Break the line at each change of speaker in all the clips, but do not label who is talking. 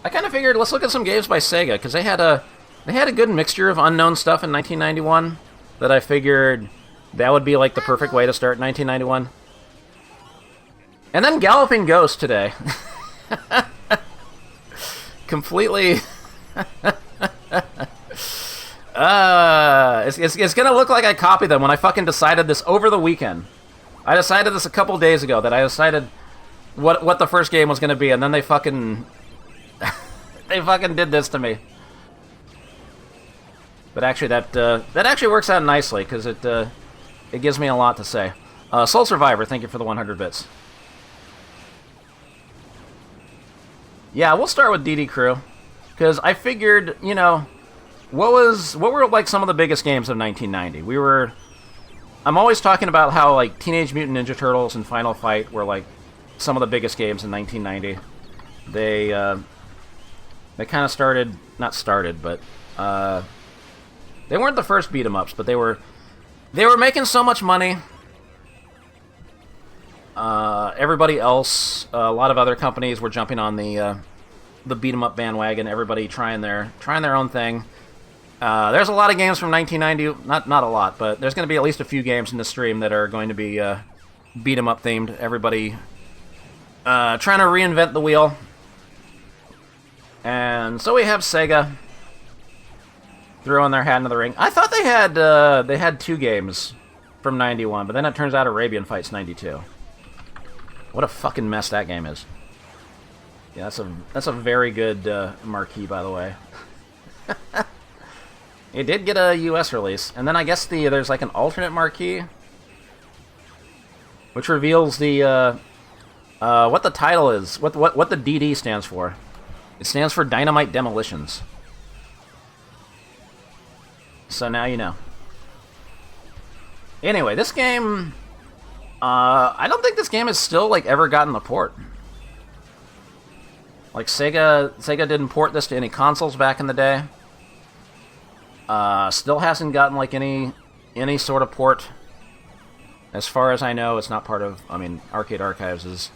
I kind of figured let's look at some games by Sega because they had a good mixture of unknown stuff in 1991 that I figured that would be like the perfect way to start 1991. And then Galloping Ghost today. Completely. It's gonna look like I copied them when I fucking decided this over the weekend. I decided this a couple days ago that I decided what the first game was gonna be, and then they fucking they fucking did this to me. But actually, that actually works out nicely because it gives me a lot to say. Soul Survivor, thank you for the 100 bits. Yeah, we'll start with DD Crew because I figured, you know, what were like some of the biggest games of 1990? I'm always talking about how like Teenage Mutant Ninja Turtles and Final Fight were like some of the biggest games in 1990. They kind of not started, but they weren't the first beat 'em ups, but they were making so much money. Everybody else, a lot of other companies were jumping on the beat 'em up bandwagon. Everybody trying their own thing. There's a lot of games from 1990. Not a lot, but there's going to be at least a few games in the stream that are going to be beat 'em up themed. Everybody trying to reinvent the wheel. And so we have Sega throwing their hat into the ring. I thought they had 2 games from 91, but then it turns out Arabian Fight's 92. What a fucking mess that game is. Yeah, that's a very good marquee, by the way. It did get a US release, and then I guess there's like an alternate marquee, which reveals the what the title is, what the DD stands for. It stands for Dynamite Demolitions. So now you know. Anyway, this game, I don't think this game has still like ever gotten a port. Like Sega didn't port this to any consoles back in the day. Still hasn't gotten like any sort of port. As far as I know, it's not part of. I mean, Arcade Archives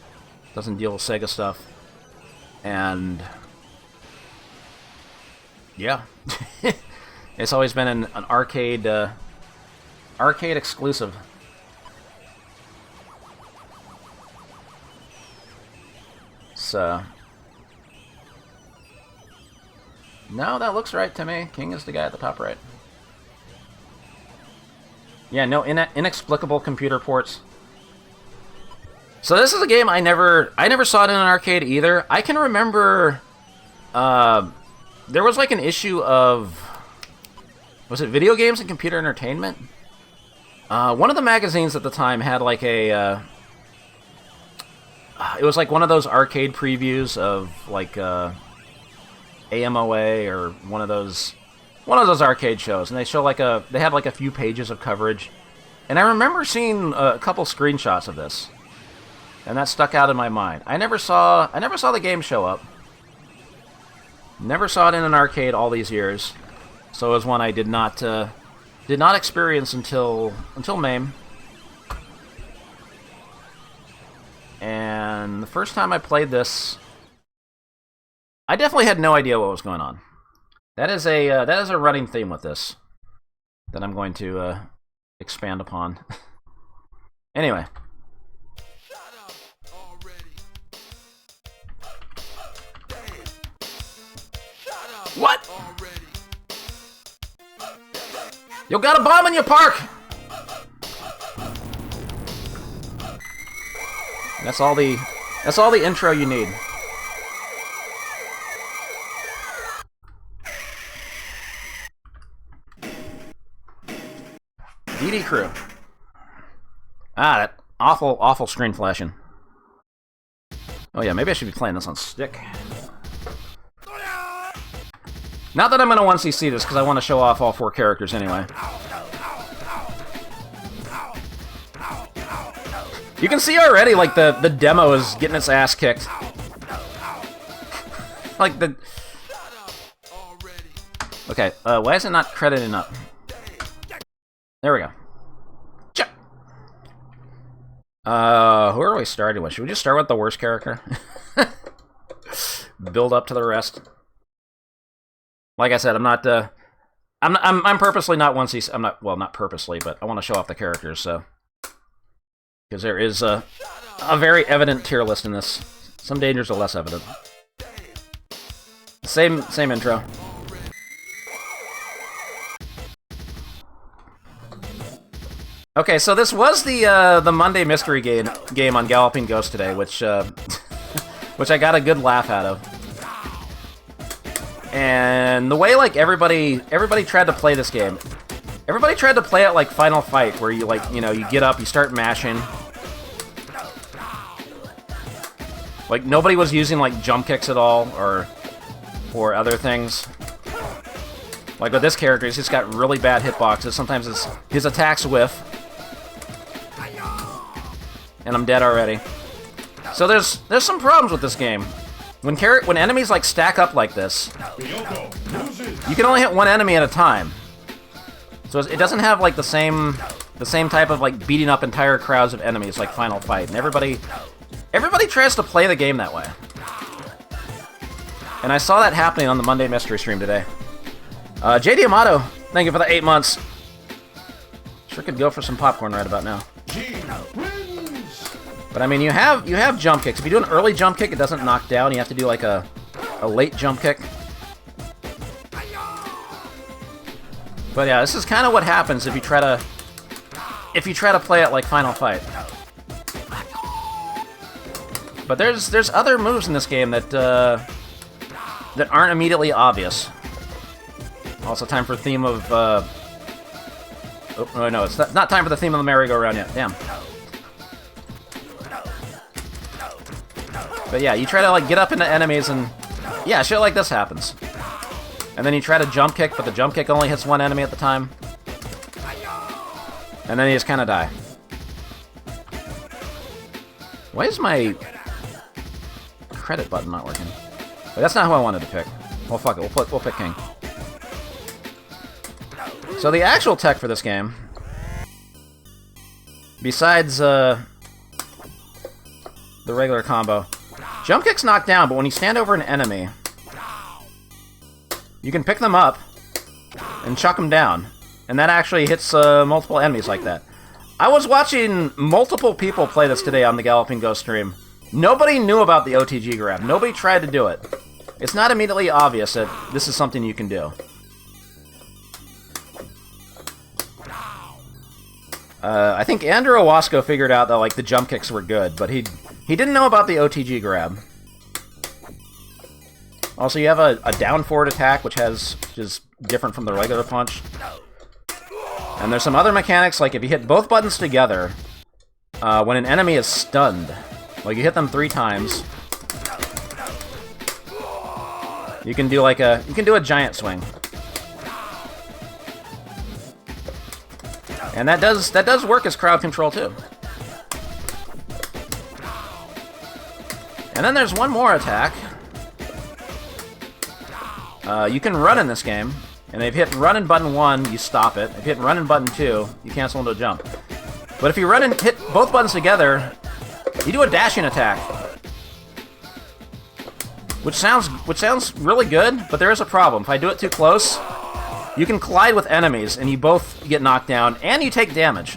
doesn't deal with Sega stuff, and yeah, it's always been an arcade exclusive. So. No, that looks right to me. King is the guy at the top right. Yeah, no inexplicable computer ports. So this is a game I never saw it in an arcade either. I can remember there was like an issue of, was it Video Games and Computer Entertainment? One of the magazines at the time had like a it was like one of those arcade previews of like AMOA or one of those arcade shows, and they had like a few pages of coverage, and I remember seeing a couple screenshots of this, and that stuck out in my mind. I never saw the game show up. Never saw it in an arcade all these years, so it was one I did not experience until MAME. And the first time I played this, I definitely had no idea what was going on. That is a running theme with this that I'm going to expand upon. Anyway.
Shut up already. Damn. Shut up
What?
already.
You got a bomb in your park! That's all the intro you need. DD Crew. Ah, that awful screen flashing. Oh yeah, maybe I should be playing this on stick. Not that I'm going to want to see this, because I want to show off all 4 characters anyway. You can see already, like, the demo is getting its ass kicked. Like, the... Okay, why is it not crediting up? There we go. Check. Who are we starting with? Should we just start with the worst character? build up to the rest. Like I said, I'm not. I'm purposely not 1C. I'm not. Well, not purposely, but I want to show off the characters. So, because there is a very evident tier list in this. Some dangers are less evident. Same intro. Okay, so this was the Monday mystery game on Galloping Ghost today, which which I got a good laugh out of. And the way like everybody tried to play this game, everybody tried to play it like Final Fight, where you like you get up, you start mashing. Like nobody was using like jump kicks at all or other things. Like with this character, he's just got really bad hitboxes. Sometimes his attacks whiff. And I'm dead already. So there's some problems with this game. When enemies like stack up like this, you can only hit one enemy at a time. So it doesn't have like the same type of like beating up entire crowds of enemies like Final Fight. And everybody tries to play the game that way. And I saw that happening on the Monday Mystery stream today. JD Amato, thank you for the 8 months. Sure could go for some popcorn right about now. But I mean, you have jump kicks. If you do an early jump kick, it doesn't knock down. You have to do like a late jump kick. But yeah, this is kind of what happens if you try to play it like Final Fight. But there's other moves in this game that aren't immediately obvious. Also, time for theme of. Oh no, it's not time for the theme of the merry-go-round yet. Damn. But yeah, you try to like get up into enemies and yeah, shit like this happens. And then you try to jump kick, but the jump kick only hits one enemy at the time. And then you just kind of die. Why is my credit button not working? But that's not who I wanted to pick. Well, fuck it. We'll pick King. So the actual tech for this game, besides the regular combo, jump kicks knock down, but when you stand over an enemy, you can pick them up and chuck them down. And that actually hits multiple enemies like that. I was watching multiple people play this today on the Galloping Ghost stream. Nobody knew about the OTG grab. Nobody tried to do it. It's not immediately obvious that this is something you can do. I think Andrew Owasco figured out that like the jump kicks were good, but he didn't know about the OTG grab. Also, you have a down forward attack, which is different from the regular punch. And there's some other mechanics, like if you hit both buttons together, when an enemy is stunned, like you hit them 3 times, you can do a giant swing. And that does work as crowd control too. And then there's one more attack. You can run in this game, and if you hit run in button 1, you stop it. If you hit run in button 2, you cancel into a jump. But if you run and hit both buttons together, you do a dashing attack. Which sounds really good, but there is a problem. If I do it too close, you can collide with enemies, and you both get knocked down, and you take damage.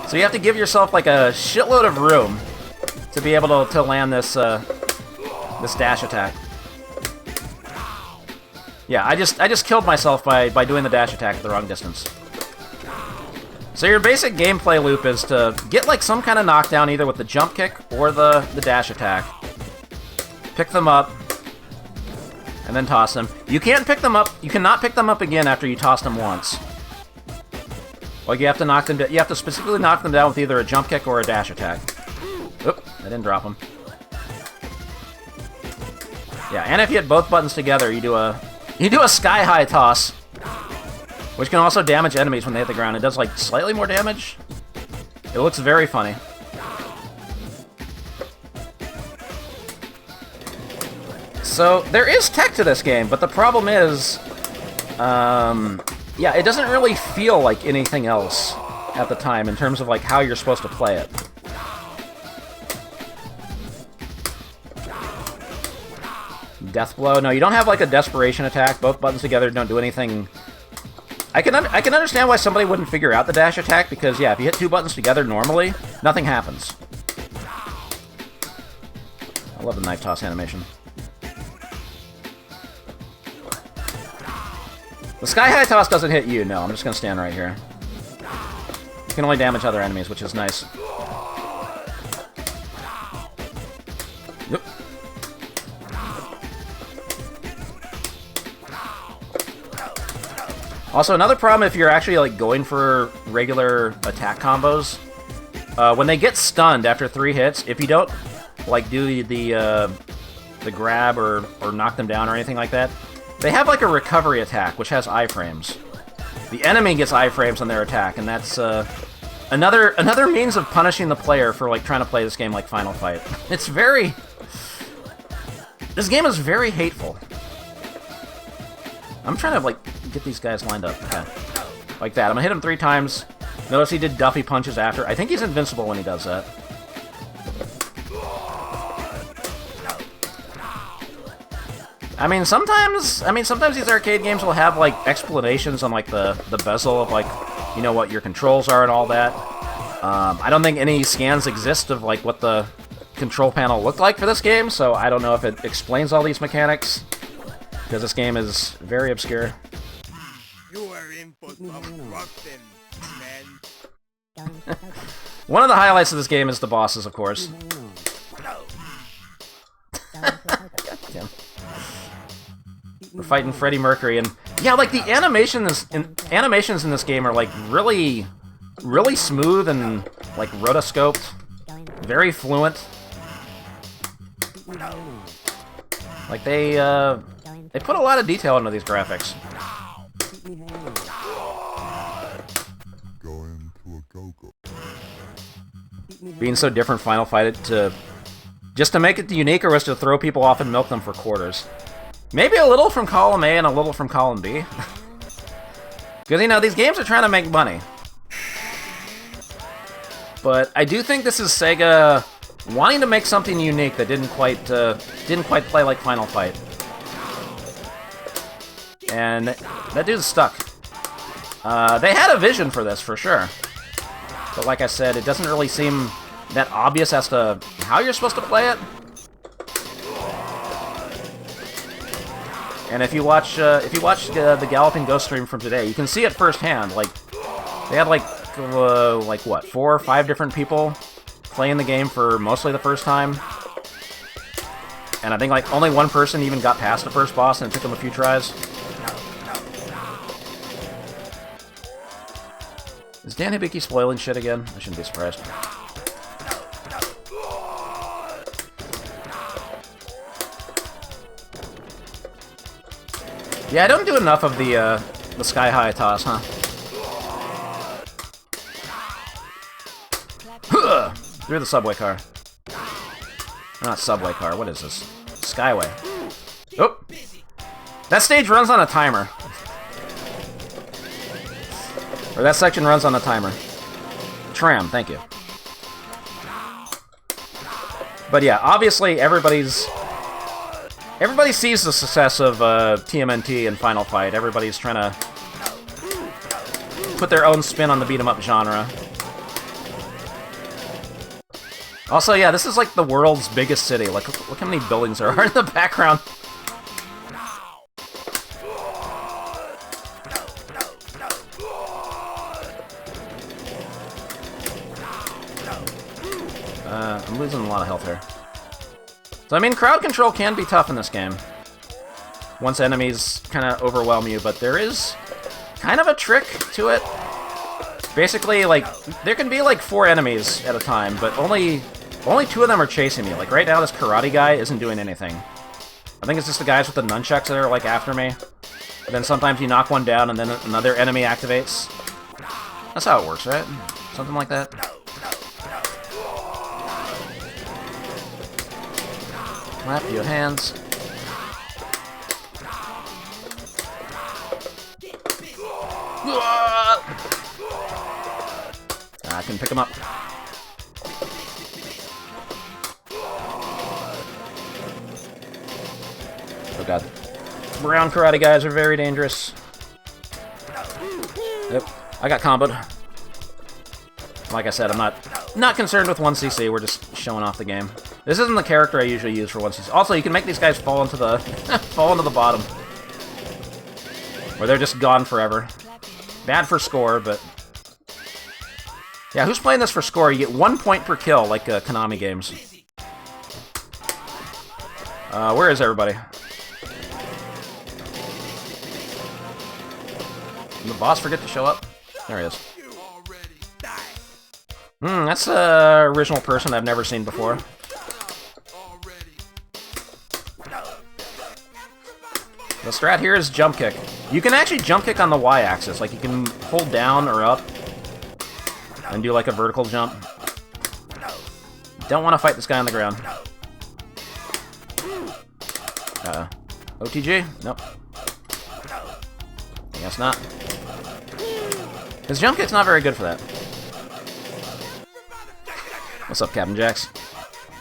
So you have to give yourself like a shitload of room to be able to land this this dash attack. Yeah, I just killed myself by doing the dash attack at the wrong distance. So your basic gameplay loop is to get like some kind of knockdown either with the jump kick or the dash attack. Pick them up, and then toss them. You can't pick them up. You cannot pick them up again after you toss them once. Like you have to knock them. You have to specifically knock them down with either a jump kick or a dash attack. Oop! I didn't drop them. Yeah, and if you hit both buttons together, you do a sky high toss, which can also damage enemies when they hit the ground. It does like slightly more damage. It looks very funny. So, there is tech to this game, but the problem is, yeah, it doesn't really feel like anything else at the time in terms of like how you're supposed to play it. Death blow. No, you don't have like a desperation attack. Both buttons together don't do anything. I can understand why somebody wouldn't figure out the dash attack, because yeah, if you hit 2 buttons together normally, nothing happens. I love the knife toss animation. The sky high toss doesn't hit you. No, I'm just gonna stand right here. You can only damage other enemies, which is nice. Yep. Also, another problem if you're actually like going for regular attack combos, when they get stunned after 3 hits, if you don't like do the grab or knock them down or anything like that, they have like a recovery attack which has iframes. The enemy gets iframes on their attack, and that's another means of punishing the player for like trying to play this game like Final Fight. It's very... This game is very hateful. I'm trying to like get these guys lined up. Okay. Like that. I'm gonna hit him 3 times. Notice he did Duffy punches after. I think he's invincible when he does that. I mean, sometimes these arcade games will have like explanations on like the bezel of like, you know, what your controls are and all that. I don't think any scans exist of like what the control panel looked like for this game, so I don't know if it explains all these mechanics, because this game is very obscure.
You are in for some rockin', man.
One of the highlights of this game is the bosses, of course. Goddamn. We're fighting Freddie Mercury, and yeah, like the animations in this game are like really smooth and like rotoscoped, very fluent. Like they put a lot of detail into these graphics. Being so different, Final Fight just to make it unique, or was to throw people off and milk them for quarters. Maybe a little from column A and a little from column B. Because, you know, these games are trying to make money. But I do think this is Sega wanting to make something unique that didn't quite play like Final Fight. And that dude's stuck. They had a vision for this, for sure. But like I said, it doesn't really seem that obvious as to how you're supposed to play it. And if you watch the Galloping Ghost stream from today, you can see it firsthand. Like, they had like what, 4 or 5 different people playing the game for mostly the first time. And I think like only one person even got past the first boss, and it took them a few tries. Is Dan Hibiki spoiling shit again? I shouldn't be surprised. Yeah, I don't do enough of the sky high toss, huh? Through the subway car. Not subway car, what is this? Skyway. Oh! That stage runs on a timer. Or that section runs on a timer. Tram, thank you. But yeah, obviously everybody sees the success of TMNT and Final Fight. Everybody's trying to put their own spin on the beat-em-up genre. Also, yeah, this is like the world's biggest city. Like, look how many buildings there are in the background. I'm losing a lot of health here. So, I mean, crowd control can be tough in this game. Once enemies kind of overwhelm you, but there is kind of a trick to it. Basically, like, there can be like 4 enemies at a time, but only 2 of them are chasing me. Like, right now, this karate guy isn't doing anything. I think it's just the guys with the nunchucks that are, like, after me. And then sometimes you knock one down, and then another enemy activates. That's how it works, right? Something like that. Clap your hands. I can pick him up. Oh god. Brown karate guys are very dangerous. Yep, I got comboed. Like I said, I'm not concerned with 1cc, we're just showing off the game. This isn't the character I usually use for 1cc. Also, you can make these guys fall into the fall into the bottom. Where they're just gone forever. Bad for score, but... Yeah, who's playing this for score? You get 1 point per kill, like Konami games. Where is everybody? Did the boss forget to show up? There he is. That's an original person I've never seen before. The strat here is jump kick. You can actually jump kick on the Y-axis. Like, you can hold down or up and do like a vertical jump. Don't want to fight this guy on the ground. OTG? Nope. I guess not. His jump kick's not very good for that. What's up, Captain Jax?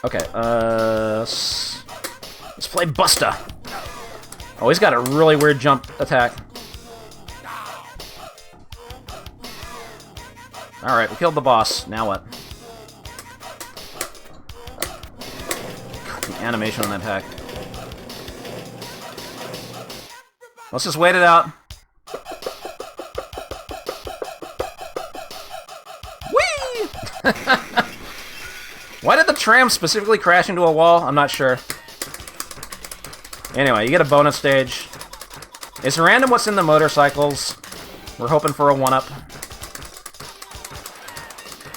Okay, let's play Busta. Oh, he's got a really weird jump attack. Alright, we killed the boss. Now what? God, the animation on that attack. Let's just wait it out. Whee! Why did the tram specifically crash into a wall? I'm not sure. Anyway, you get a bonus stage. It's random what's in the motorcycles. We're hoping for a 1-up.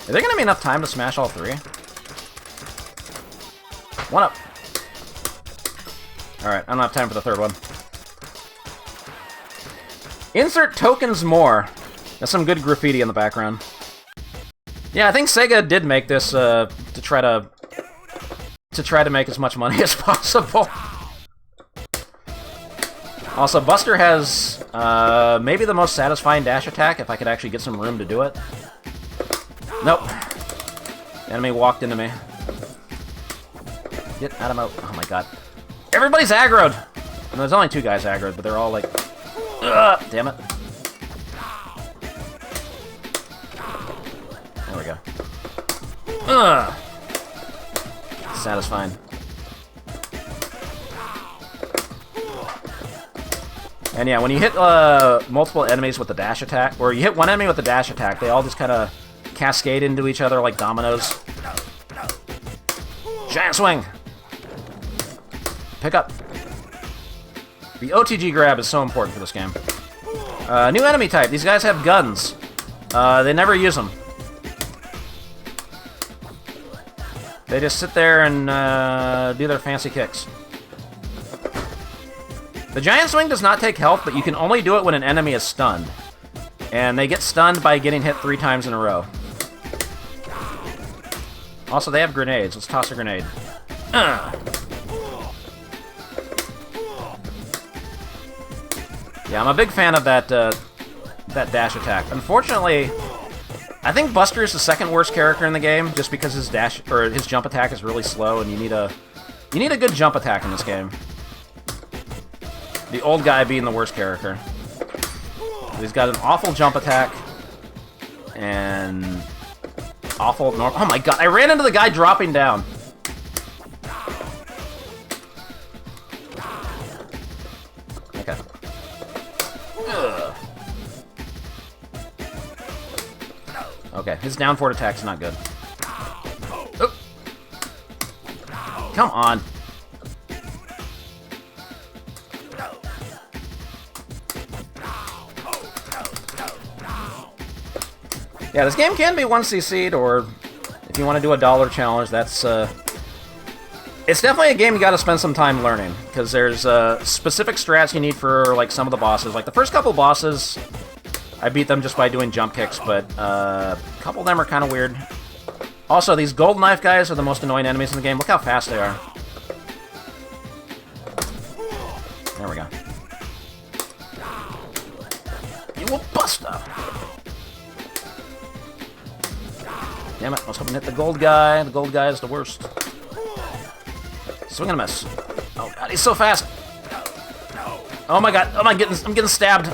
Is there gonna be enough time to smash all 3? 1-up. Alright, I don't have time for the 3rd one. Insert tokens more. That's some good graffiti in the background. Yeah, I think Sega did make this to try to make as much money as possible. Also, Buster has maybe the most satisfying dash attack, if I could actually get some room to do it. Nope. The enemy walked into me. Get out of my... Oh my god. Everybody's aggroed! And there's only 2 guys aggroed, but they're all like... Ugh, damn it. There we go. Ugh. Satisfying. And yeah, when you hit multiple enemies with the dash attack, or you hit one enemy with the dash attack, they all just kind of cascade into each other like dominoes. Giant swing! Pick up. The OTG grab is so important for this game. New enemy type. These guys have guns. They never use them. They just sit there and do their fancy kicks. The giant swing does not take health, but you can only do it when an enemy is stunned. And they get stunned by getting hit 3 times in a row. Also, they have grenades. Let's toss a grenade. Yeah, I'm a big fan of that that dash attack. Unfortunately, I think Buster is the 2nd worst character in the game, just because his dash or his jump attack is really slow, and you need a good jump attack in this game. The old guy being the worst character. He's got an awful jump attack and awful normal. Oh my god! I ran into the guy dropping down. Okay. Ugh. Okay, his down forward attack's not good. Oh. Come on. Yeah, this game can be 1cc'd, or if you want to do a dollar challenge, that's, it's definitely a game you gotta spend some time learning, because there's, specific strats you need for, like, some of the bosses. Like, the first couple bosses, I beat them just by doing jump kicks, but, a couple of them are kind of weird. Also, these gold knife guys are the most annoying enemies in the game. Look how fast they are. There we go. You will bust up! Damn it, I was hoping to hit the gold guy. The gold guy is the worst. Swing and a miss. Oh god, he's so fast! Oh my god, I'm getting stabbed.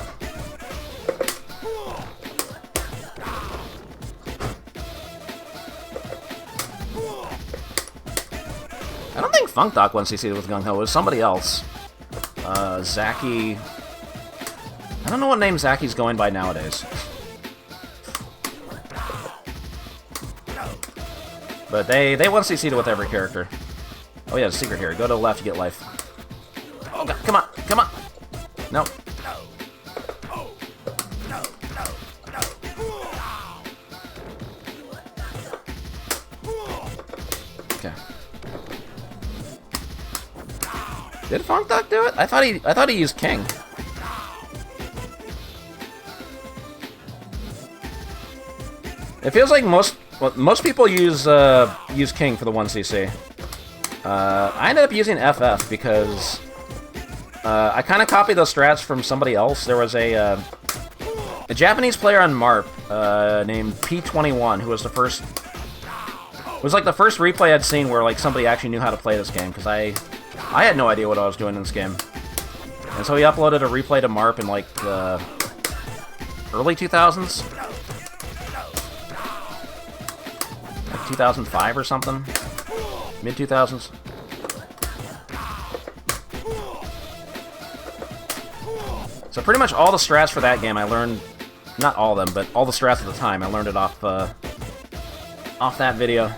I don't think Funk Doc 1cc with Gung Ho. It was somebody else. Zaki. I don't know what name Zaki's going by nowadays. But they 1cc'd with every character. Oh yeah, secret here. Go to the left, you get life. Oh god, come on, come on. No. Okay. Did Funk Doc do it? I thought he used King. It feels like most people use King for the 1cc. I ended up using FF because I kind of copied those strats from somebody else. There was a Japanese player on MARP named P21 who was the first. It was like the first replay I'd seen where like somebody actually knew how to play this game, because I had no idea what I was doing in this game. And so he uploaded a replay to MARP in like the early 2000s. Like 2005 or something. Mid 2000s. So pretty much all the strats for that game I learned, not all of them, but all the strats at the time, I learned it off that video.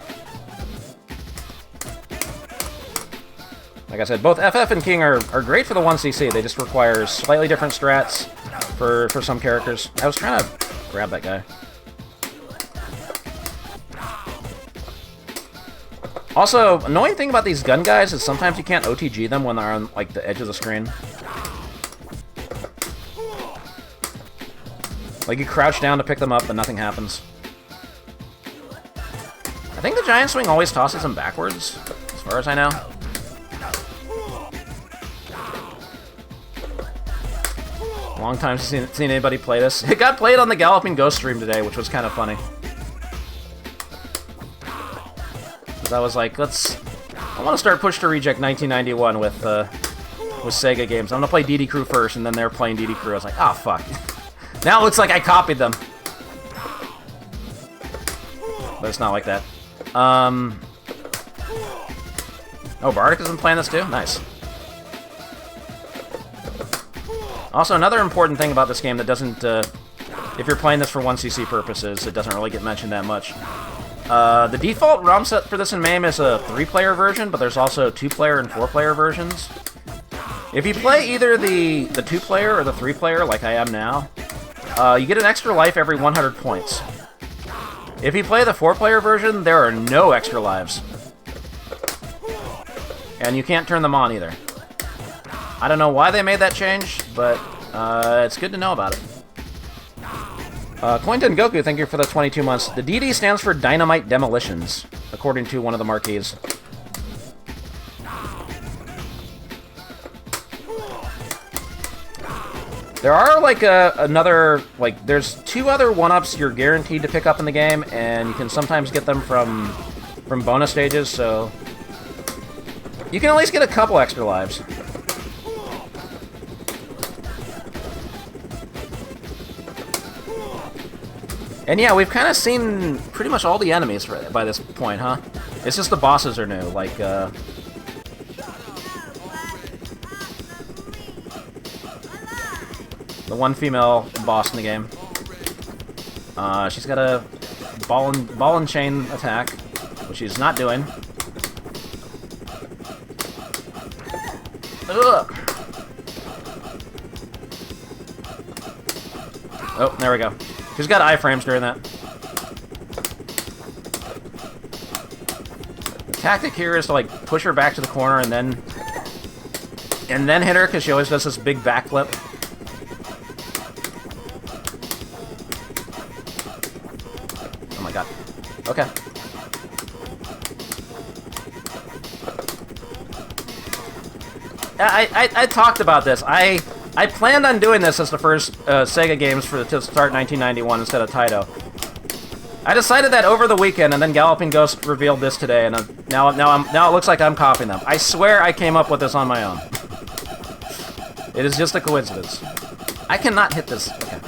Like I said, both FF and King are great for the 1cc. They just require slightly different strats for some characters. I was trying to grab that guy. Also, annoying thing about these gun guys is sometimes you can't OTG them when they're on like the edge of the screen. Like you crouch down to pick them up, but nothing happens. I think the giant swing always tosses him backwards, as far as I know. Long time since seen anybody play this. It got played on the Galloping Ghost stream today, which was kind of funny. Because I was like, I want to start Push to Reject 1991 with Sega games. I'm gonna play DD Crew first, and then they're playing DD Crew. I was like, ah, fuck. Now it looks like I copied them. But it's not like that. Oh, Bardic has been playing this too? Nice. Also, another important thing about this game that doesn't, if you're playing this for 1cc purposes, it doesn't really get mentioned that much. The default ROM set for this in MAME is a 3-player version, but there's also 2-player and 4-player versions. If you play either the 2-player or the 3-player, like I am now, you get an extra life every 100 points. If you play the 4-player version, there are no extra lives. And you can't turn them on either. I don't know why they made that change, but it's good to know about it. Cointon Goku, thank you for the 22 months. The DD stands for Dynamite Demolitions, according to one of the marquees. There are, like, there's 2 other 1-ups you're guaranteed to pick up in the game, and you can sometimes get them from bonus stages, so you can at least get a couple extra lives. And yeah, we've kind of seen pretty much all the enemies by this point, huh? It's just the bosses are new, like, the one female boss in the game. She's got a ball and chain attack, which she's not doing. Ugh. Oh, there we go. She's got iframes during that. The tactic here is to like push her back to the corner and then hit her, because she always does this big backflip. Oh my god. Okay. I talked about this. I planned on doing this as the first Sega games to start 1991 instead of Taito. I decided that over the weekend, and then Galloping Ghost revealed this today, and now it looks like I'm copying them. I swear I came up with this on my own. It is just a coincidence. I cannot hit this. Okay.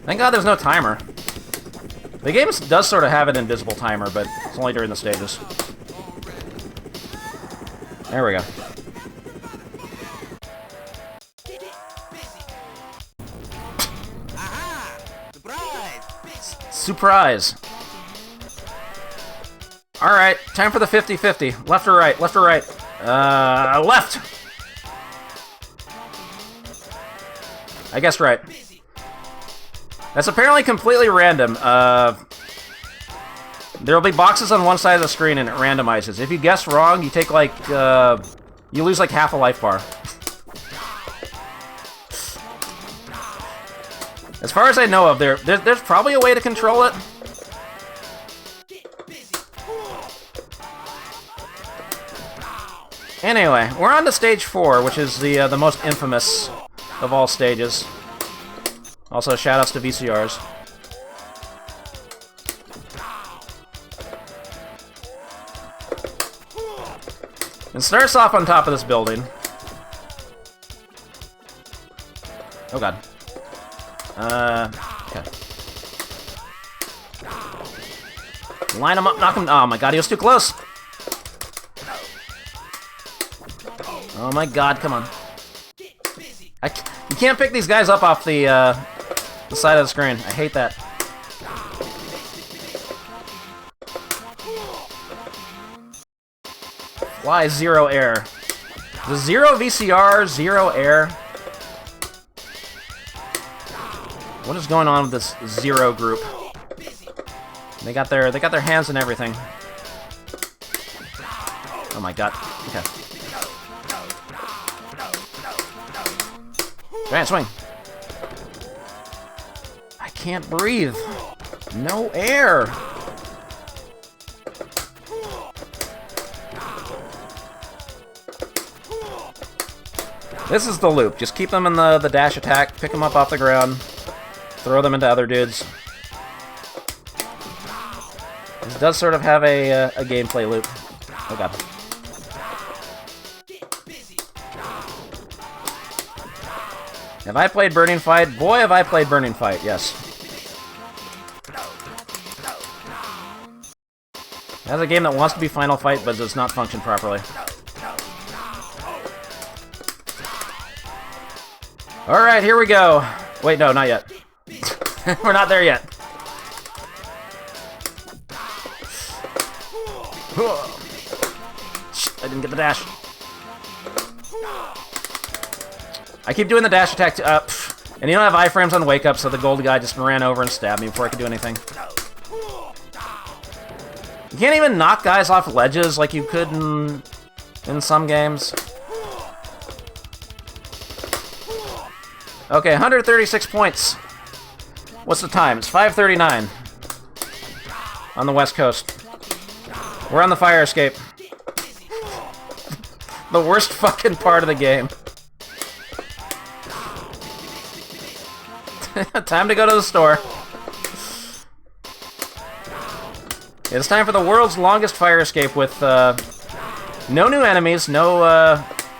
Thank God there's no timer. The game does sort of have an invisible timer, but it's only during the stages. There we go.
Aha!
Surprise! Surprise! Alright, time for the 50-50. Left or right? Left or right? Left! I guessed right. That's apparently completely random. There'll be boxes on one side of the screen and it randomizes. If you guess wrong, you take like, you lose like half a life bar. As far as I know of, there's probably a way to control it. Anyway, we're on to stage 4, which is the most infamous of all stages. Also, shoutouts to VCRs. It starts off on top of this building. Oh god. Okay. Line him up, knock him. Oh my god, he was too close. Oh my god, come on. You can't pick these guys up off the side of the screen. I hate that. Why zero air? The zero VCR, zero air. What is going on with this zero group? They got their hands and everything. Oh my god. Okay. Giant swing. I can't breathe. No air. This is the loop. Just keep them in the dash attack, pick them up off the ground, throw them into other dudes. This does sort of have a gameplay loop. Oh god. Have I played Burning Fight? Boy, have I played Burning Fight, yes. That's a game that wants to be Final Fight, but does not function properly. Alright, here we go. Wait, no, not yet. We're not there yet. I didn't get the dash. I keep doing the dash attack and you don't have iframes on wake up, so the gold guy just ran over and stabbed me before I could do anything. You can't even knock guys off ledges like you could in some games. Okay, 136 points. What's the time? It's 5:39 on the West Coast. We're on the fire escape. The worst fucking part of the game. Time to go to the store. It's time for the world's longest fire escape with no new enemies, no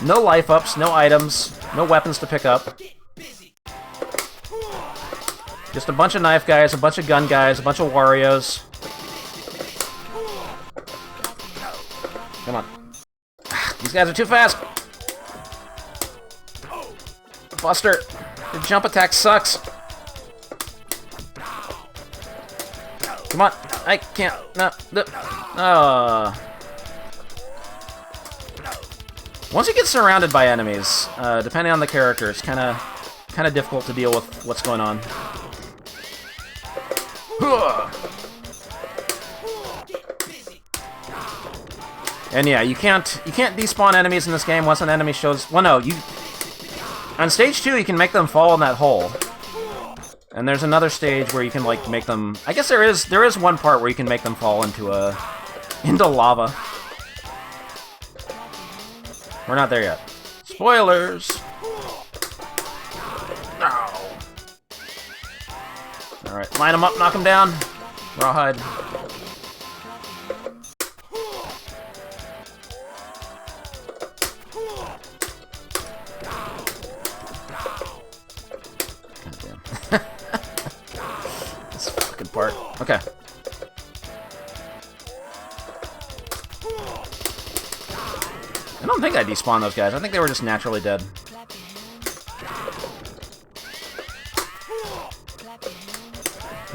life ups, no items, no weapons to pick up. Just a bunch of knife guys, a bunch of gun guys, a bunch of Warriors. Come on. These guys are too fast. Buster, your jump attack sucks. Come on. I can't. No. Once you get surrounded by enemies, depending on the character, it's kind of difficult to deal with what's going on. And yeah, you can't despawn enemies in this game once an enemy shows. Well, no, on stage 2 you can make them fall in that hole. And there's another stage where you can like make them. I guess there is one part where you can make them fall into lava. We're not there yet. Spoilers. No. All right, line them up, knock them down. Rawhide. Okay. I don't think I despawned those guys. I think they were just naturally dead.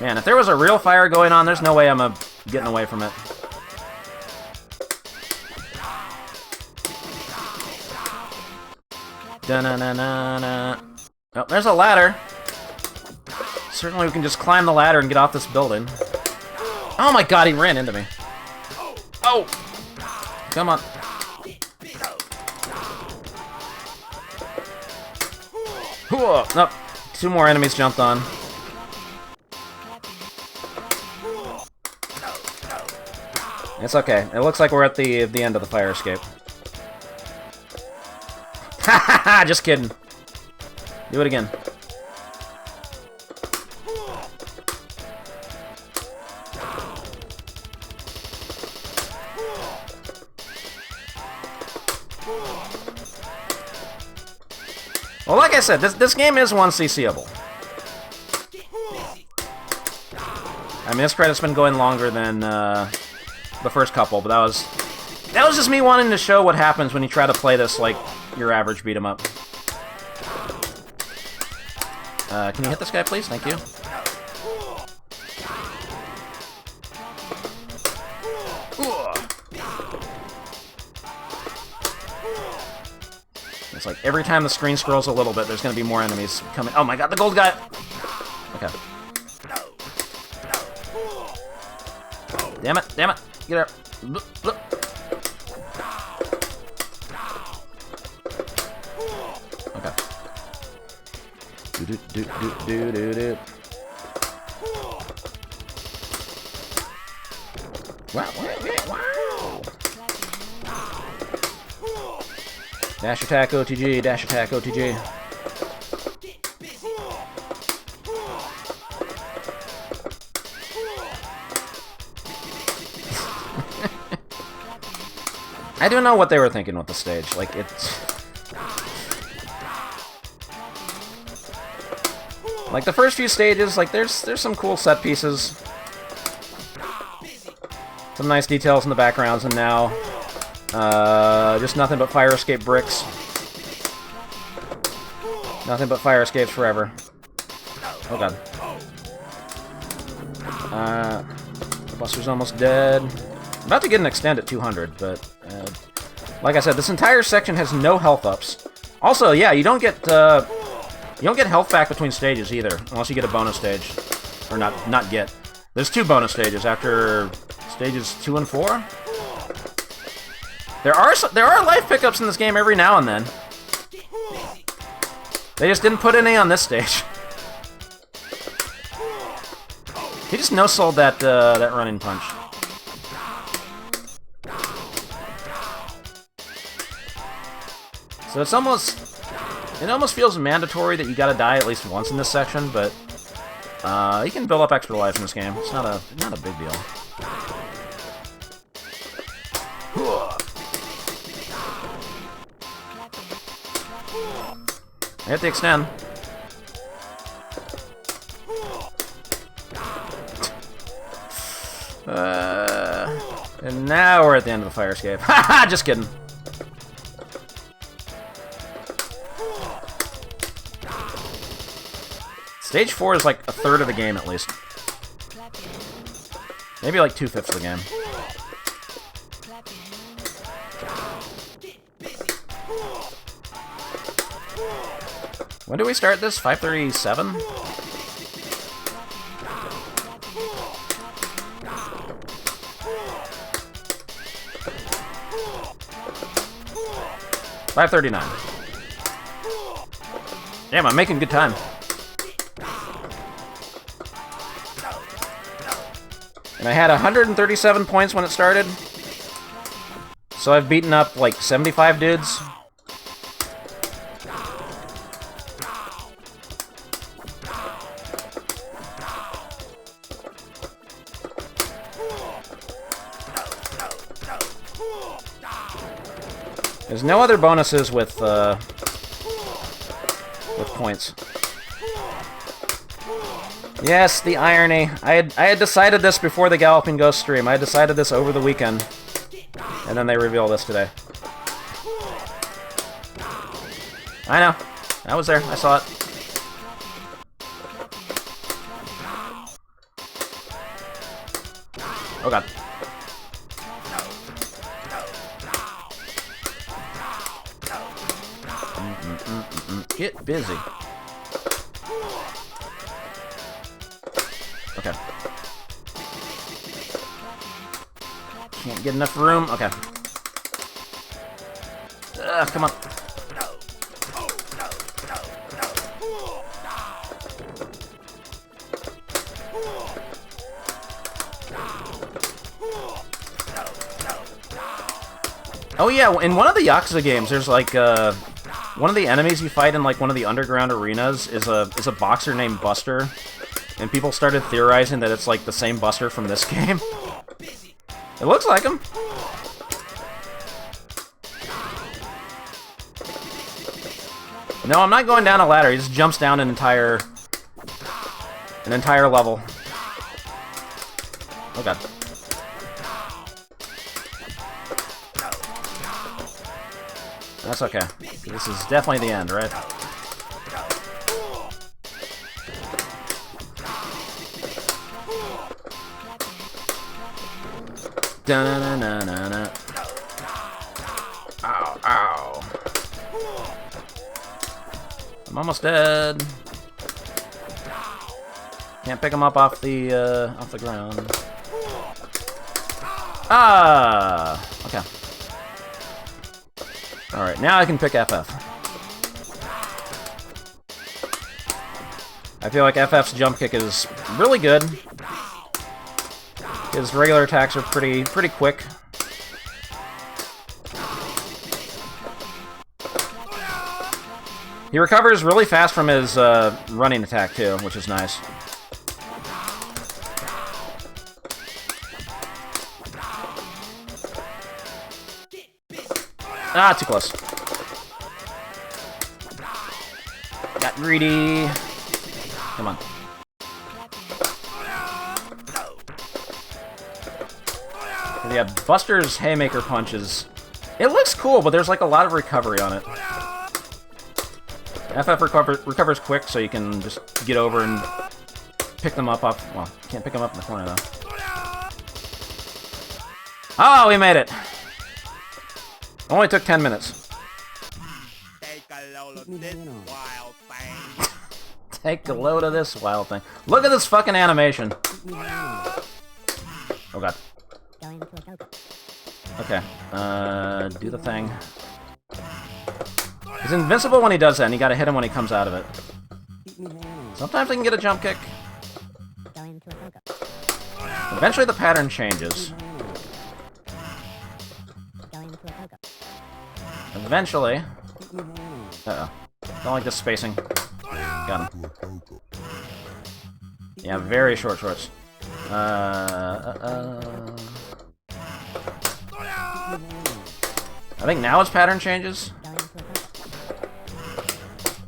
Man, if there was a real fire going on, there's no way I'm getting away from it. Da-na-na-na-na. Oh, there's a ladder. Certainly we can just climb the ladder and get off this building. Oh my god, he ran into me. Oh! Come on. Nope. 2 more enemies jumped on. It's okay. It looks like we're at the end of the fire escape. Hahaha! Just kidding. Do it again. Well, like I said, this game is 1cc'able. I mean, this credit's been going longer than the first couple, but that was just me wanting to show what happens when you try to play this like your average beat 'em up. Can you hit this guy, please? Thank you. It's like every time the screen scrolls a little bit, there's going to be more enemies coming. Oh my god, the gold guy! Okay. Damn it, damn it. Get out. Okay. Do-do-do-do-do-do-do. Wow, wow. Dash attack OTG, dash attack OTG. I don't know what they were thinking with the stage. Like, it's... Like, the first few stages, like, there's some cool set pieces. Some nice details in the backgrounds, and now... just nothing but fire escape bricks. Nothing but fire escapes forever. Oh god. Buster's almost dead. About to get an extend at 200, but... like I said, this entire section has no health ups. Also, yeah, you don't get health back between stages either, unless you get a bonus stage. Or not get. There's 2 bonus stages after stages 2 and 4. There are life pickups in this game every now and then. They just didn't put any on this stage. He just no-sold that running punch. So it almost feels mandatory that you gotta die at least once in this section, but you can build up extra life in this game. It's not a big deal. I hit the extend. And now we're at the end of the fire escape. Haha, just kidding. Stage 4 is like a third of the game, at least. Maybe like 2/5 of the game. When do we start this? 5:37? $5:39. Damn, I'm making good time. And I had 137 points when it started. So I've beaten up like 75 dudes. There's no other bonuses with points. Yes, the irony. I had decided this before the Galloping Ghost stream. I had decided this over the weekend. And then they reveal this today. I know. I was there. I saw it. Oh god. Get busy. Okay. Can't get enough room. Okay. Come on. Oh yeah, in one of the Yakuza games, there's like one of the enemies you fight in like one of the underground arenas is a boxer named Buster, and people started theorizing that it's like the same Buster from this game. It looks like him. No, I'm not going down a ladder. He just jumps down an entire level. Oh god. That's okay. This is definitely the end, right? Da-na-na-na-na. Ow, ow. I'm almost dead. Can't pick him up off the ground. Ah! Okay. Alright, now I can pick FF. I feel like FF's jump kick is really good. His regular attacks are pretty quick. He recovers really fast from his running attack too, which is nice. Ah, too close. Got greedy. Come on. Yeah, Buster's Haymaker punches. It looks cool, but there's like a lot of recovery on it. FF recovers quick, so you can just get over and pick them up off. Well, can't pick them up in the corner though. Oh, we made it. Only took 10 minutes.
Take a load of this wild thing.
Take a load of this wild thing. Look at this fucking animation. Oh god. Okay. Do the thing. He's invincible when he does that, and you gotta hit him when he comes out of it. Sometimes I can get a jump kick. Eventually the pattern changes. Eventually. Uh-oh. Don't like this spacing. Got him. Yeah, very short shorts. I think now his pattern changes.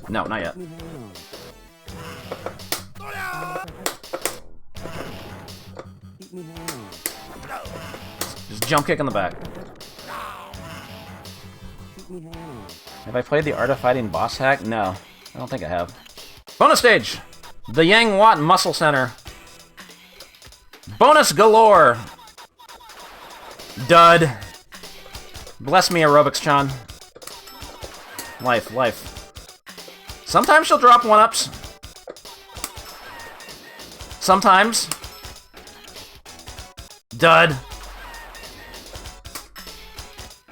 No, not yet. Just jump kick in the back. Have I played the Art of Fighting boss hack? No, I don't think I have. Bonus stage! The Yang Watt Muscle Center. Bonus galore! Dud. Bless me, Aerobics-chan. Life, life. Sometimes she'll drop one-ups. Sometimes. Dud.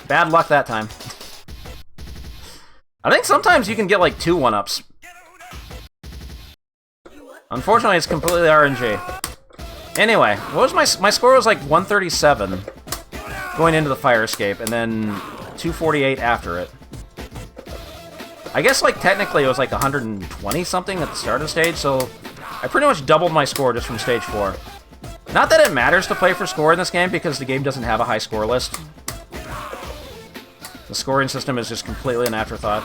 Bad luck that time. I think sometimes you can get like 2 one-ups. Unfortunately, it's completely RNG. Anyway, what was my score was like 137 going into the fire escape, and then 248 after it. I guess like technically it was like 120 something at the start of the stage, so I pretty much doubled my score just from stage 4. Not that it matters to play for score in this game, because the game doesn't have a high score list. The scoring system is just completely an afterthought.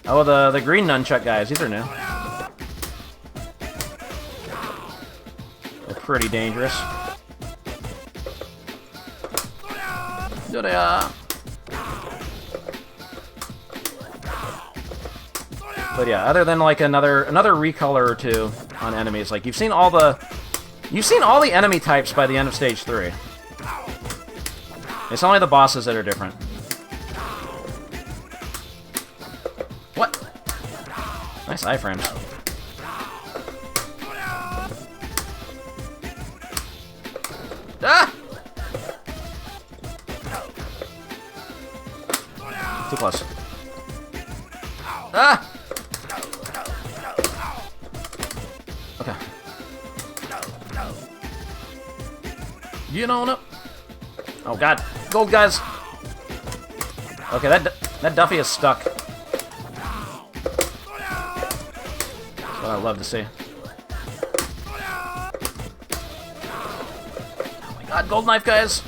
Oh, the green nunchuck guys, these are new. pretty dangerous. Da-da. But yeah, other than like another recolor or two on enemies, like you've seen all the enemy types by the end of stage 3. It's only the bosses that are different. What? Nice iframes. Ah! Too close. Ah! Okay. You don't know. Oh god, gold guys. Okay, that Duffy is stuck. That's what I love to see. Oh my god, gold knife guys.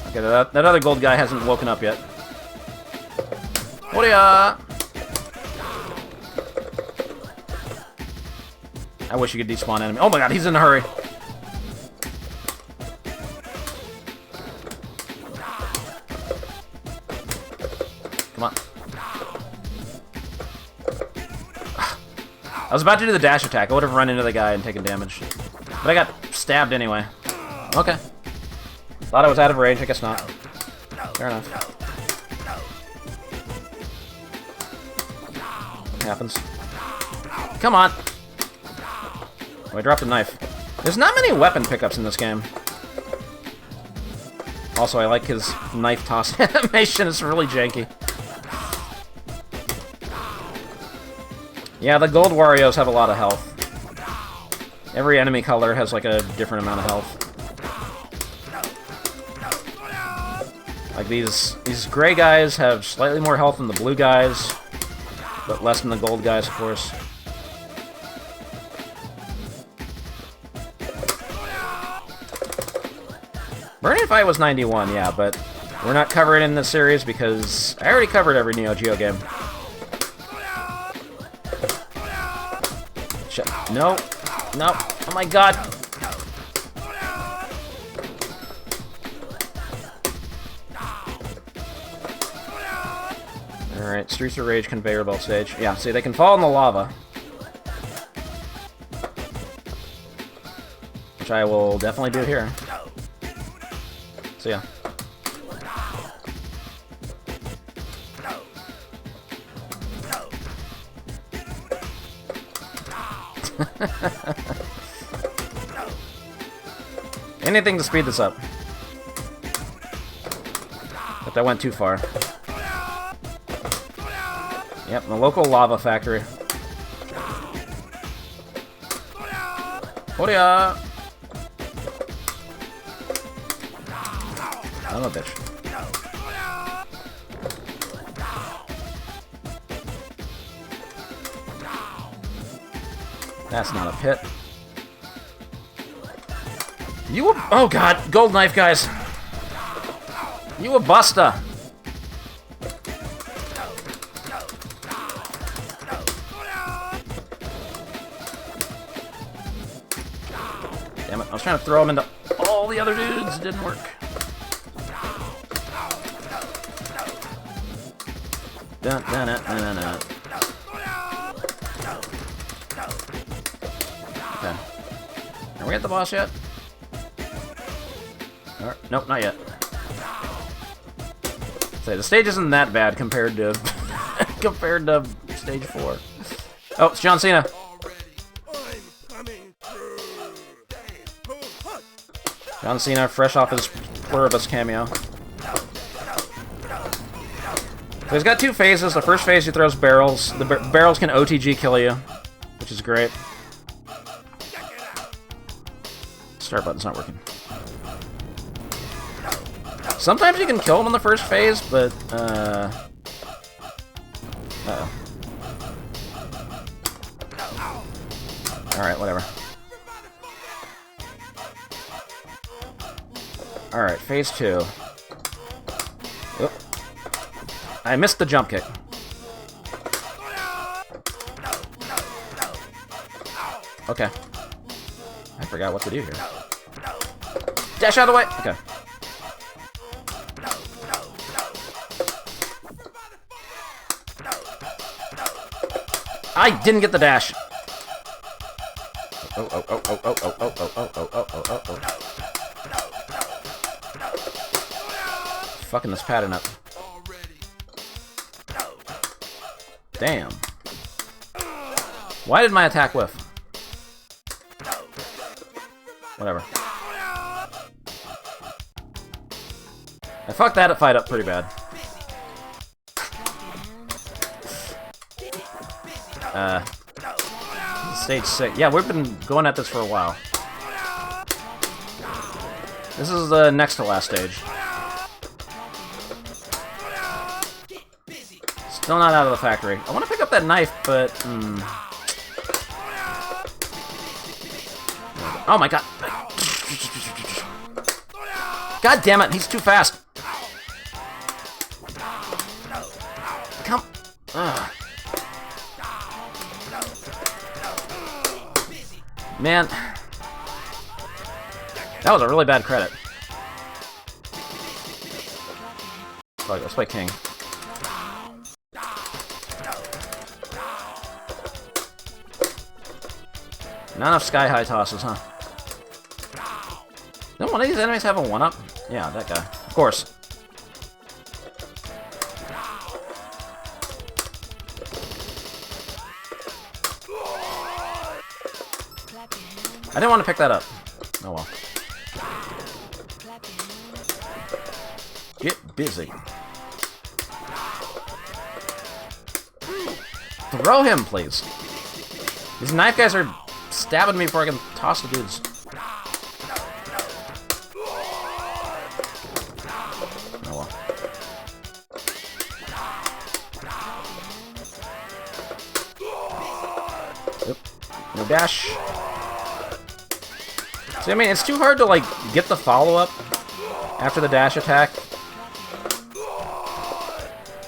Okay, that other gold guy hasn't woken up yet. What ya? I wish you could despawn enemy. Oh my god, he's in a hurry. Come on. I was about to do the dash attack. I would have run into the guy and taken damage. But I got stabbed anyway. Okay. Thought I was out of range. I guess not. Fair enough. Happens. Come on. Oh, I dropped a knife. There's not many weapon pickups in this game. Also, I like his knife toss animation. It's really janky. Yeah, the gold Warriors have a lot of health. Every enemy color has like a different amount of health. Like these gray guys have slightly more health than the blue guys, but less than the gold guys, of course. Burning Fight was 91, yeah, but we're not covering it in this series because I already covered every Neo Geo game. Shit. No. No. Oh my god. Alright, Streets of Rage conveyor belt stage. Yeah, see, they can fall in the lava. Which I will definitely do here. So yeah. Anything to speed this up. But that went too far. Yep, the local lava factory. Horia! I'm a bitch. That's not a pit. You a— oh god, gold knife guys. You a busta. Damn it, I was trying to throw him into all the other dudes. It didn't work. Dun, dun, dun, dun, dun. Okay. Are we at the boss yet? Nope, not yet. Say, the stage isn't that bad compared to compared to stage 4. Oh, it's John Cena. John Cena, fresh off his Pluribus cameo. So he's got 2 phases. The first phase, he throws barrels. The barrels can OTG kill you, which is great. Start button's not working. Sometimes you can kill him in the first phase, but, uh-oh. Alright, whatever. Alright, phase 2. Oop. I missed the jump kick. Okay. I forgot what to do here. Dash out of the way! Okay. I didn't get the dash! Oh. Fucking this pattern up. Damn. Why did my attack whiff? Whatever. I fucked that fight up pretty bad. Stage 6. Yeah, we've been going at this for a while. This is the next to last stage. Still not out of the factory. I want to pick up that knife, but... Oh my god. God damn it, he's too fast. Come... Ugh. Man. That was a really bad credit. Fuck, let's play King. Not enough sky-high tosses, huh? Don't one of these enemies have a 1-up? Yeah, that guy. Of course. I didn't want to pick that up. Oh well. Get busy. Throw him, please. These knife guys are stabbing me before I can toss the dudes. Oh well. Oop. No dash. See, I mean, it's too hard to, like, get the follow-up after the dash attack.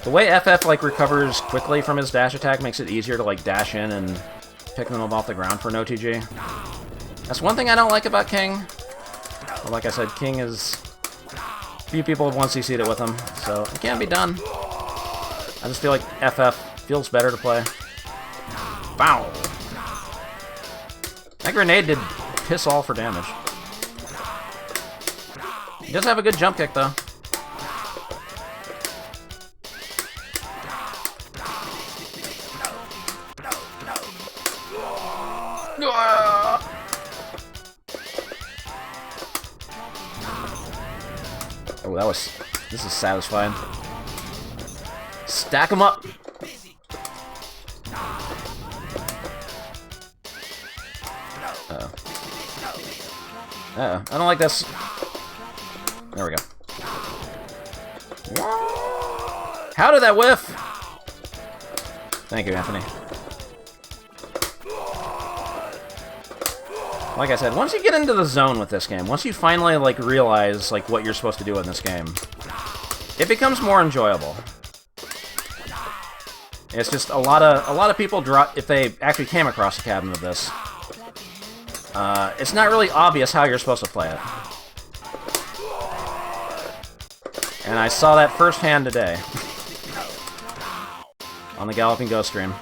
The way FF, like, recovers quickly from his dash attack makes it easier to, like, dash in and pick them up off the ground for an OTG. That's one thing I don't like about King. But like I said, King is... Few people have 1CC'd it with him, so it can be done. I just feel like FF feels better to play. Bow! That grenade did piss all for damage. He does have a good jump kick, though. Oh, that was... This is satisfying. Stack them up! Uh-oh. Uh-oh. I don't like this. There we go. How did that whiff? Thank you, Anthony. Like I said, once you get into the zone with this game, once you finally, like, realize, like, what you're supposed to do in this game, it becomes more enjoyable. It's just a lot of people drop, if they actually came across a cabinet of this, it's not really obvious how you're supposed to play it. And I saw that firsthand today. On the Galloping Ghost stream.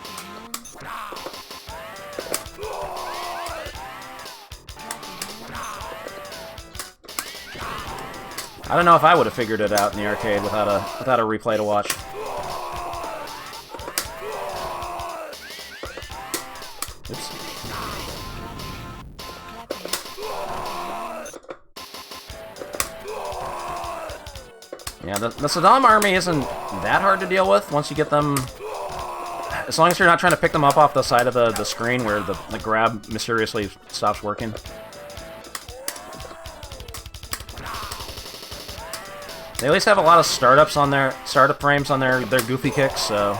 I don't know if I would have figured it out in the arcade without a replay to watch. Oops. Yeah, the Saddam army isn't that hard to deal with once you get them... As long as you're not trying to pick them up off the side of the screen where the grab mysteriously stops working. They at least have a lot of startup frames on their goofy kicks, so...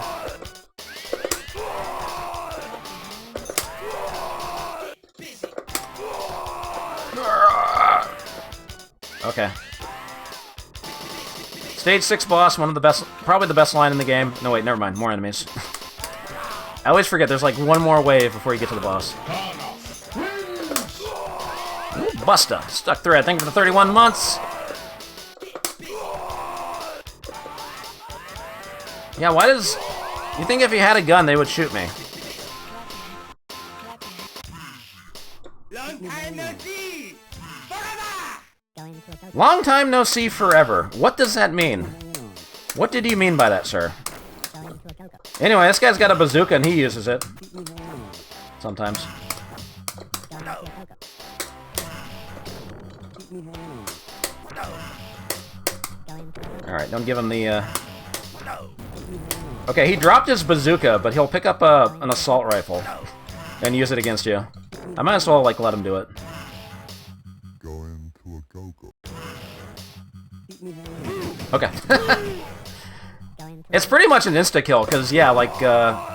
Okay. Stage 6 boss, one of the best, probably the best line in the game. No, wait, never mind, more enemies. I always forget, there's like one more wave before you get to the boss. Busta, stuck thread. Thank you for the 31 months. Yeah, why does... You think if he had a gun, they would shoot me?
Long time no see! Forever!
Long time no see forever. What does that mean? What did you mean by that, sir? Anyway, this guy's got a bazooka and he uses it. Sometimes. Alright, don't give him the, Okay, he dropped his bazooka, but he'll pick up an assault rifle and use it against you. I might as well, like, let him do it. Okay. It's pretty much an insta-kill, because, yeah, like,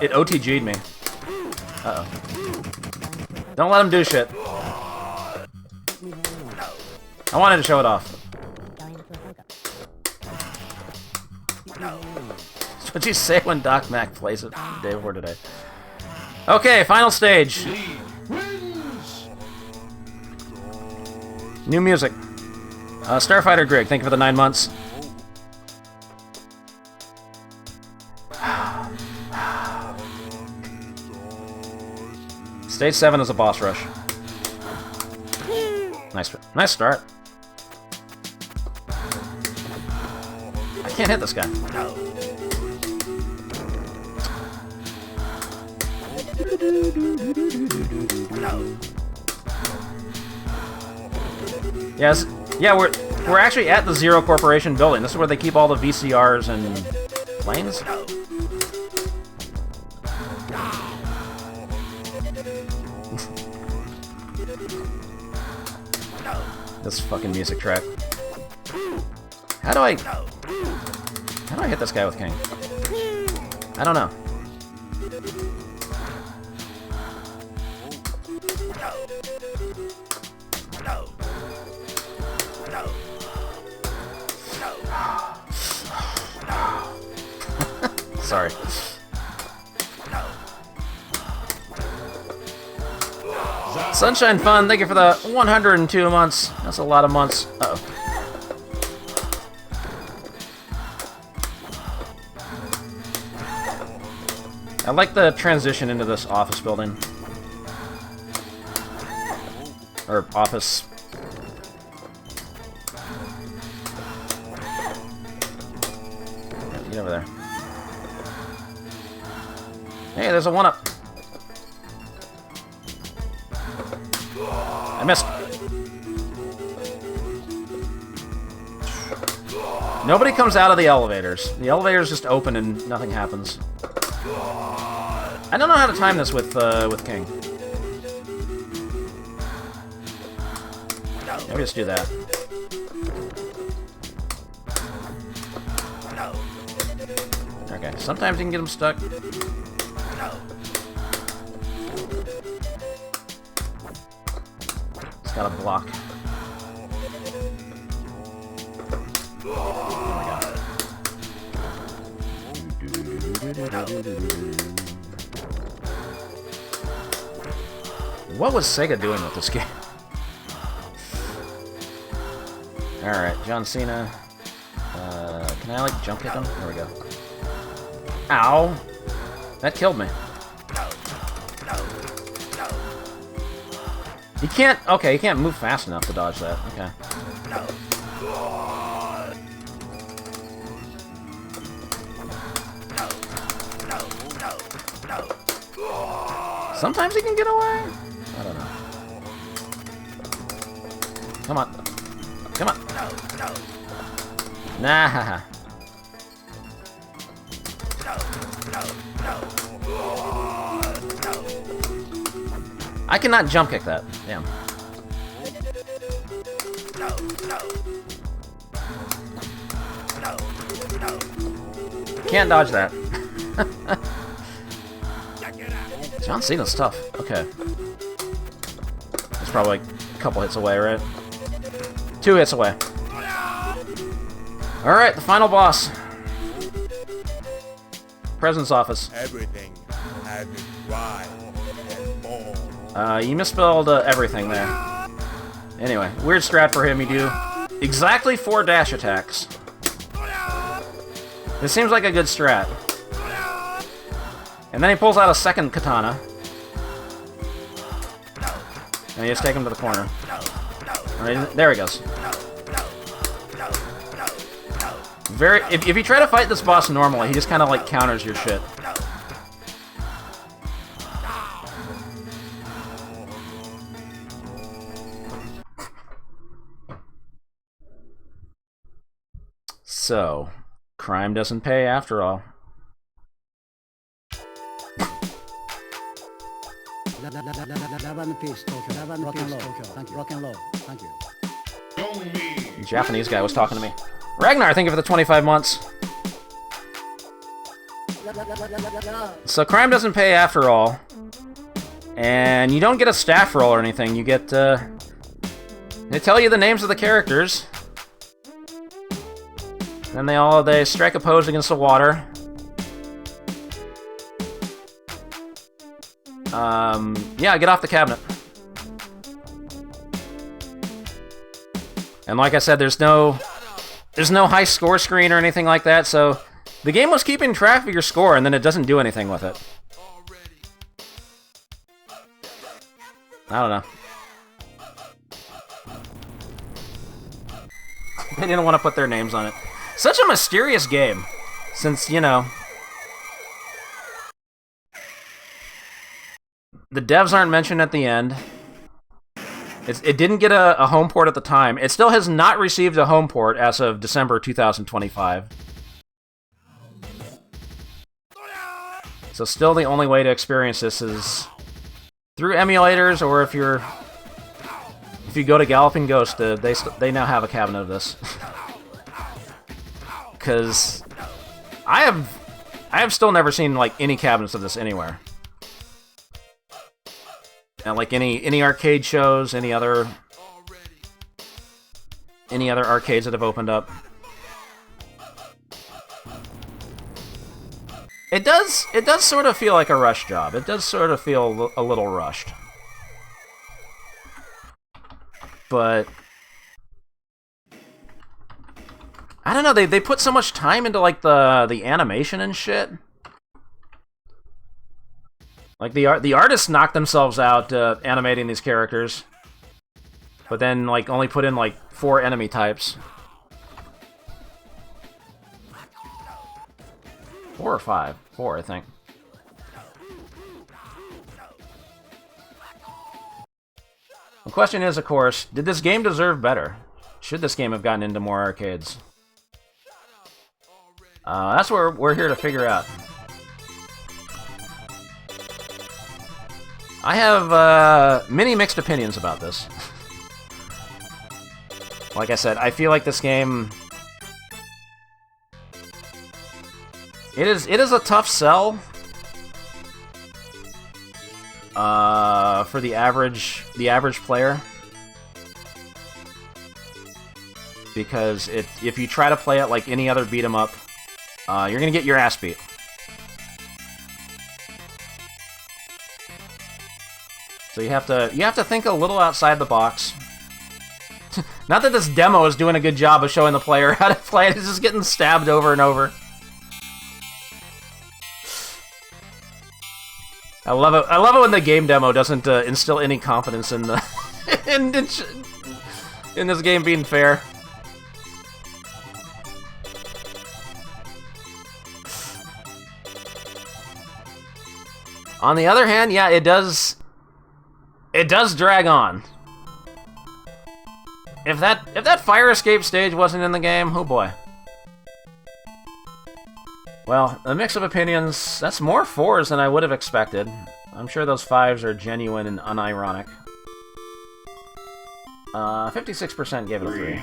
it OTG'd me. Uh-oh. Don't let him do shit. I wanted to show it off. That's what you say when Doc Mac plays it the day before today. Okay, final stage. New music. Starfighter Grig, thank you for the 9 months. Stage 7 is a boss rush. Nice start. I can't hit this guy. Yes, yeah, we're actually at the Zero Corporation building. This is where they keep all the VCRs and planes. This fucking music track. How do I hit this guy with King? I don't know. Sorry. Sunshine Fun, thank you for the 102 months. That's a lot of months. Uh-oh. I like the transition into this office building. Or office. Get over there. Hey, there's a 1-up. I missed. Nobody comes out of the elevators. The elevators just open and nothing happens. I don't know how to time this with King. Maybe just do that. Okay, sometimes you can get him stuck. It's got a block. Oh my god. What was Sega doing with this game? Alright, John Cena. Can I, like, jump kick him? There we go. Ow! That killed me. You can't... Okay, you can't move fast enough to dodge that. Okay. Sometimes he can get away? I don't know. Come on. Come on. Nah. I cannot jump kick that. Damn. Can't dodge that. John Cena's tough. Okay. It's probably a couple hits away, right? 2 hits away. Alright, the final boss. President's office.
Everything has its rise and fall.
You misspelled everything there. Anyway, weird strat for him. You do exactly 4 dash attacks. This seems like a good strat. And then he pulls out a second katana. And you just take him to the corner. Right, there he goes. If you try to fight this boss normally, he just kind of like counters your shit. So, crime doesn't pay after all. The Japanese guy was talking to me. Ragnar, thank you for the 25 months. So crime doesn't pay after all. And you don't get a staff roll or anything. You get, they tell you the names of the characters. Then they strike a pose against the water. Yeah, get off the cabinet. And like I said, there's no high score screen or anything like that, so the game was keeping track of your score, and then it doesn't do anything with it. I don't know. They didn't want to put their names on it. Such a mysterious game, since, you know, the devs aren't mentioned at the end. It didn't get a home port at the time. It still has not received a home port as of December 2025. So still the only way to experience this is through emulators, or if you go to Galloping Ghost, they now have a cabinet of this. Because I have still never seen like any cabinets of this anywhere. And like any arcade shows, any other arcades that have opened up. It does sort of feel like a rush job. It does sort of feel a little rushed. But I don't know, they put so much time into like the animation and shit. Like the artists knocked themselves out animating these characters, but then like only put in like 4 enemy types. 4 or 5? 4, I think. The question is, of course, did this game deserve better? Should this game have gotten into more arcades? That's what we're here to figure out. I have many mixed opinions about this. Like I said, I feel like this game... It is a tough sell for the average player, because if you try to play it like any other beat 'em up, you're gonna get your ass beat. So you have to think a little outside the box. Not that this demo is doing a good job of showing the player how to play it, it's just getting stabbed over and over. I love it. I love it when the game demo doesn't instill any confidence in the in this game being fair. On the other hand, yeah, it does drag on. If that fire escape stage wasn't in the game, oh boy. Well, a mix of opinions, that's more 4s than I would have expected. I'm sure those 5s are genuine and unironic. 56% gave it a 3.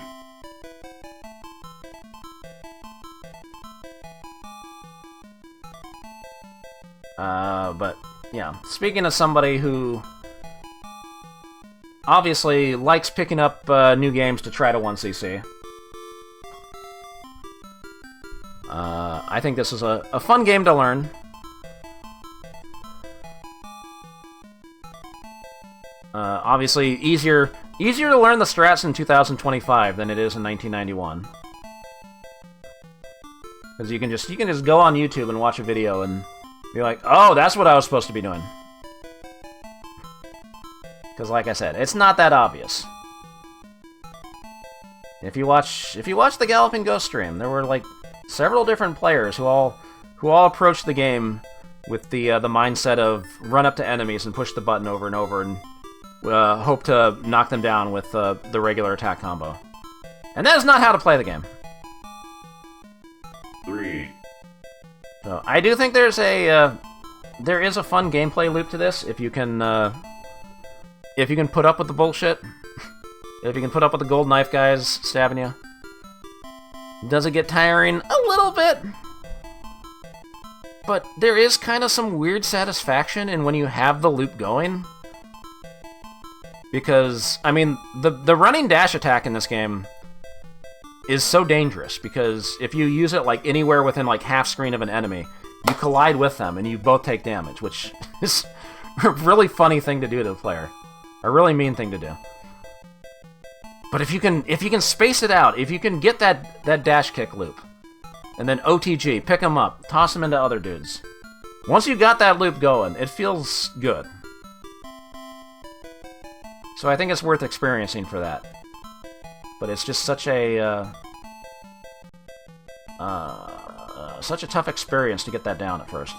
But, yeah, speaking of somebody who obviously likes picking up new games to try to 1cc, I think this is a fun game to learn. Obviously, easier Easier to learn the strats in 2025 than it is in 1991. Because you can just go on YouTube and watch a video and be like, oh, that's what I was supposed to be doing. Because like I said, it's not that obvious. If you watch the Galloping Ghost stream, there were like several different players who all approached the game with the mindset of run up to enemies and push the button over and over and hope to knock them down with the regular attack combo. And that is not how to play the game.
3.
So I do think there is a fun gameplay loop to this if you can put up with the bullshit. If you can put up with the gold knife guys stabbing you. Does it get tiring? A little bit. But there is kind of some weird satisfaction in when you have the loop going. Because, I mean, the running dash attack in this game is so dangerous, because if you use it like anywhere within like half screen of an enemy, you collide with them and you both take damage, which is a really funny thing to do to the player. A really mean thing to do. But if you can space it out, if you can get that dash kick loop, and then OTG, pick them up, toss them into other dudes. Once you got that loop going, it feels good. So I think it's worth experiencing for that. But it's just such a tough experience to get that down at first.